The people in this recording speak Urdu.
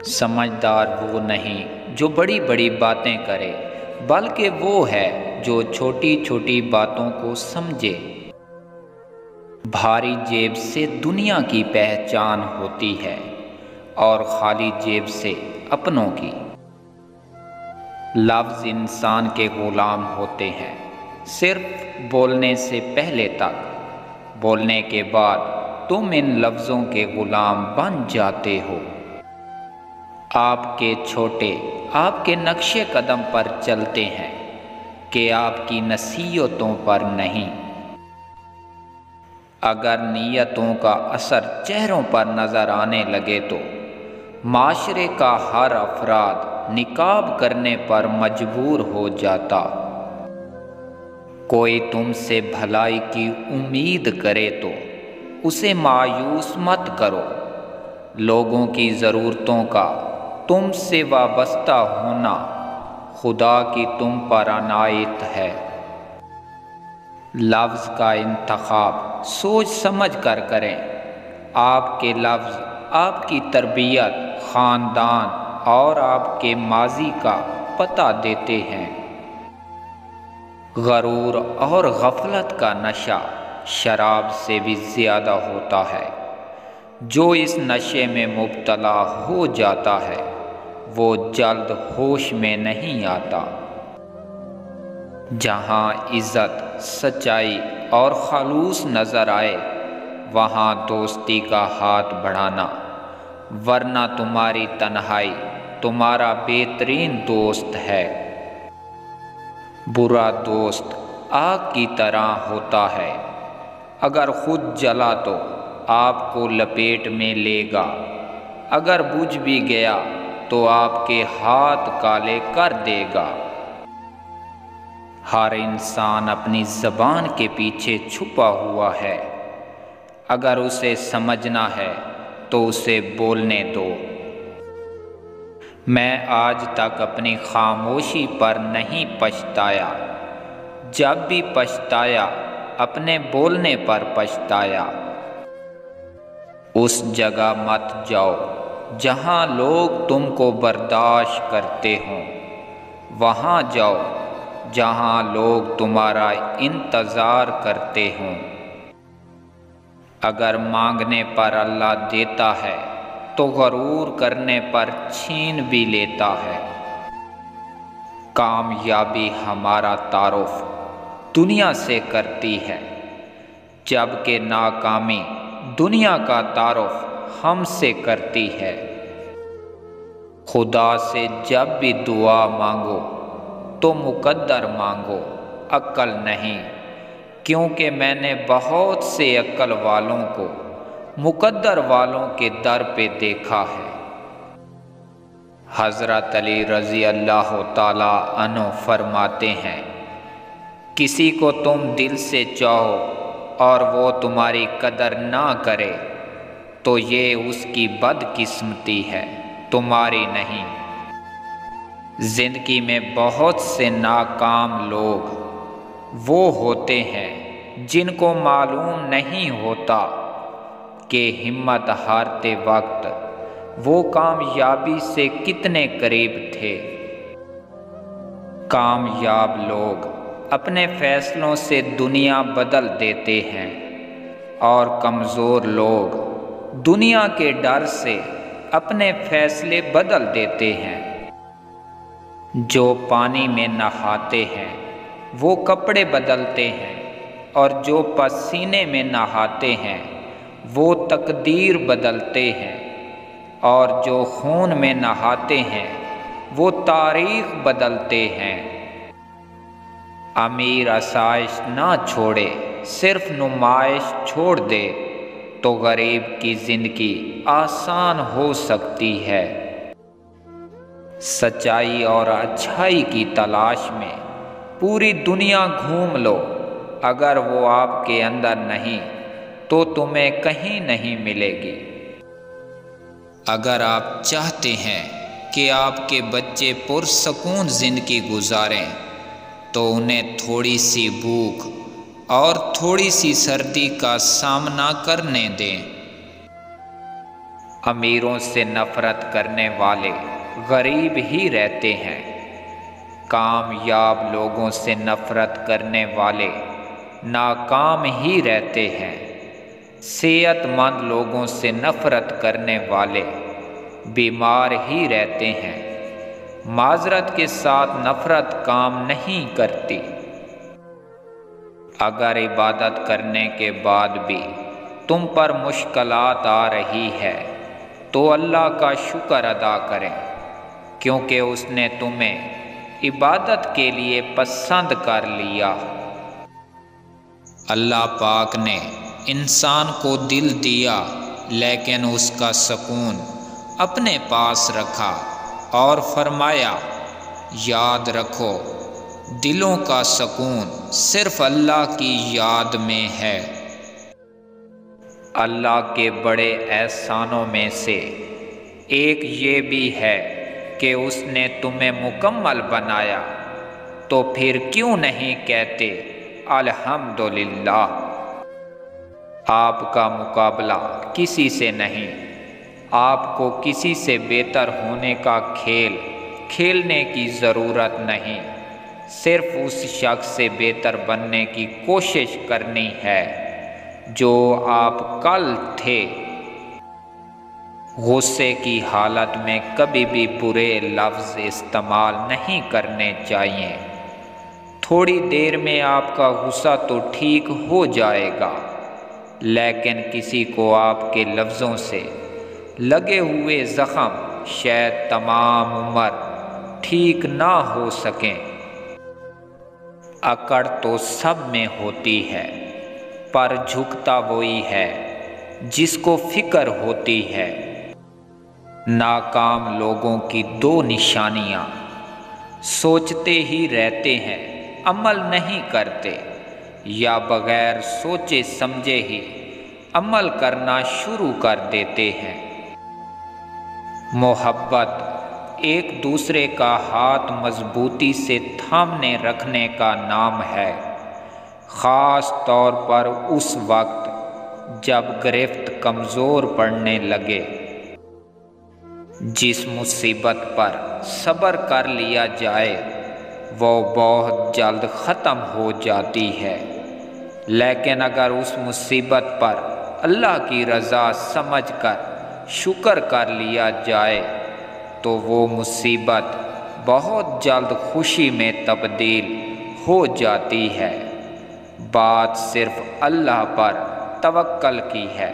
سمجھدار وہ نہیں جو بڑی بڑی باتیں کرے، بلکہ وہ ہے جو چھوٹی چھوٹی باتوں کو سمجھے۔ بھاری جیب سے دنیا کی پہچان ہوتی ہے اور خالی جیب سے اپنوں کی۔ لفظ انسان کے غلام ہوتے ہیں، صرف بولنے سے پہلے تک۔ بولنے کے بعد تم ان لفظوں کے غلام بن جاتے ہو۔ آپ کے چھوٹے آپ کے نقش قدم پر چلتے ہیں کہ آپ کی نصیحتوں پر نہیں۔ اگر نیتوں کا اثر چہروں پر نظر آنے لگے تو معاشرے کا ہر افراد نقاب کرنے پر مجبور ہو جاتا۔ کوئی تم سے بھلائی کی امید کرے تو اسے مایوس مت کرو۔ لوگوں کی ضرورتوں کا تم سے وابستہ ہونا خدا کی تم پر عنایت ہے۔ لفظ کا انتخاب سوچ سمجھ کر کریں۔ آپ کے لفظ آپ کی تربیت، خاندان اور آپ کے ماضی کا پتہ دیتے ہیں۔ غرور اور غفلت کا نشہ شراب سے بھی زیادہ ہوتا ہے۔ جو اس نشے میں مبتلا ہو جاتا ہے وہ جلد ہوش میں نہیں آتا۔ جہاں عزت، سچائی اور خلوص نظر آئے وہاں دوستی کا ہاتھ بڑھانا، ورنہ تمہاری تنہائی تمہارا بہترین دوست ہے۔ برا دوست آگ کی طرح ہوتا ہے، اگر خود جلا تو آپ کو لپیٹ میں لے گا، اگر بجھ بھی گیا تو آپ کے ہاتھ کالے کر دے گا۔ ہر انسان اپنی زبان کے پیچھے چھپا ہوا ہے، اگر اسے سمجھنا ہے تو اسے بولنے دو۔ میں آج تک اپنی خاموشی پر نہیں پچھتایا، جب بھی پچھتایا اپنے بولنے پر پچھتایا۔ اس جگہ مت جاؤ جہاں لوگ تم کو برداشت کرتے ہوں، وہاں جاؤ جہاں لوگ تمہارا انتظار کرتے ہوں۔ اگر مانگنے پر اللہ دیتا ہے تو غرور کرنے پر چھین بھی لیتا ہے۔ کامیابی ہمارا تعارف دنیا سے کرتی ہے، جبکہ ناکامی دنیا کا تعارف ہم سے کرتی ہے۔ خدا سے جب بھی دعا مانگو تو مقدر مانگو، عقل نہیں، کیونکہ میں نے بہت سے عقل والوں کو مقدر والوں کے در پہ دیکھا ہے۔ حضرت علی رضی اللہ تعالی عنہ فرماتے ہیں، کسی کو تم دل سے چاہو اور وہ تمہاری قدر نہ کرے تو یہ اس کی بدقسمتی ہے، تمہاری نہیں۔ زندگی میں بہت سے ناکام لوگ وہ ہوتے ہیں جن کو معلوم نہیں ہوتا کہ ہمت ہارتے وقت وہ کامیابی سے کتنے قریب تھے۔ کامیاب لوگ اپنے فیصلوں سے دنیا بدل دیتے ہیں اور کمزور لوگ دنیا کے ڈر سے اپنے فیصلے بدل دیتے ہیں۔ جو پانی میں نہاتے ہیں وہ کپڑے بدلتے ہیں، اور جو پسینے میں نہاتے ہیں وہ تقدیر بدلتے ہیں، اور جو خون میں نہاتے ہیں وہ تاریخ بدلتے ہیں۔ امیر آسائش نہ چھوڑے، صرف نمائش چھوڑ دے تو غریب کی زندگی آسان ہو سکتی ہے۔ سچائی اور اچھائی کی تلاش میں پوری دنیا گھوم لو، اگر وہ آپ کے اندر نہیں تو تمہیں کہیں نہیں ملے گی۔ اگر آپ چاہتے ہیں کہ آپ کے بچے پرسکون زندگی گزاریں تو انہیں تھوڑی سی بھوک اور تھوڑی سی سردی کا سامنا کرنے دیں۔ امیروں سے نفرت کرنے والے غریب ہی رہتے ہیں، کامیاب لوگوں سے نفرت کرنے والے ناکام ہی رہتے ہیں، صحت مند لوگوں سے نفرت کرنے والے بیمار ہی رہتے ہیں۔ معذرت کے ساتھ نفرت کام نہیں کرتی۔ اگر عبادت کرنے کے بعد بھی تم پر مشکلات آ رہی ہے تو اللہ کا شکر ادا کریں، کیونکہ اس نے تمہیں عبادت کے لیے پسند کر لیا۔ اللہ پاک نے انسان کو دل دیا لیکن اس کا سکون اپنے پاس رکھا اور فرمایا، یاد رکھو دلوں کا سکون صرف اللہ کی یاد میں ہے۔ اللہ کے بڑے احسانوں میں سے ایک یہ بھی ہے کہ اس نے تمہیں مکمل بنایا، تو پھر کیوں نہیں کہتے الحمدللہ۔ آپ کا مقابلہ کسی سے نہیں، آپ کو کسی سے بہتر ہونے کا کھیل کھیلنے کی ضرورت نہیں، صرف اس شخص سے بہتر بننے کی کوشش کرنی ہے جو آپ کل تھے۔ غصے کی حالت میں کبھی بھی برے لفظ استعمال نہیں کرنے چاہیے۔ تھوڑی دیر میں آپ کا غصہ تو ٹھیک ہو جائے گا، لیکن کسی کو آپ کے لفظوں سے لگے ہوئے زخم شاید تمام عمر ٹھیک نہ ہو سکیں۔ اکڑ تو سب میں ہوتی ہے، پر جھکتا وہی ہے جس کو فکر ہوتی ہے۔ ناکام لوگوں کی دو نشانیاں: سوچتے ہی رہتے ہیں، عمل نہیں کرتے، یا بغیر سوچے سمجھے ہی عمل کرنا شروع کر دیتے ہیں۔ محبت ایک دوسرے کا ہاتھ مضبوطی سے تھامنے رکھنے کا نام ہے، خاص طور پر اس وقت جب گرفت کمزور پڑنے لگے۔ جس مصیبت پر صبر کر لیا جائے وہ بہت جلد ختم ہو جاتی ہے، لیکن اگر اس مصیبت پر اللہ کی رضا سمجھ کر شکر کر لیا جائے تو وہ مصیبت بہت جلد خوشی میں تبدیل ہو جاتی ہے۔ بات صرف اللہ پر توکل کی ہے۔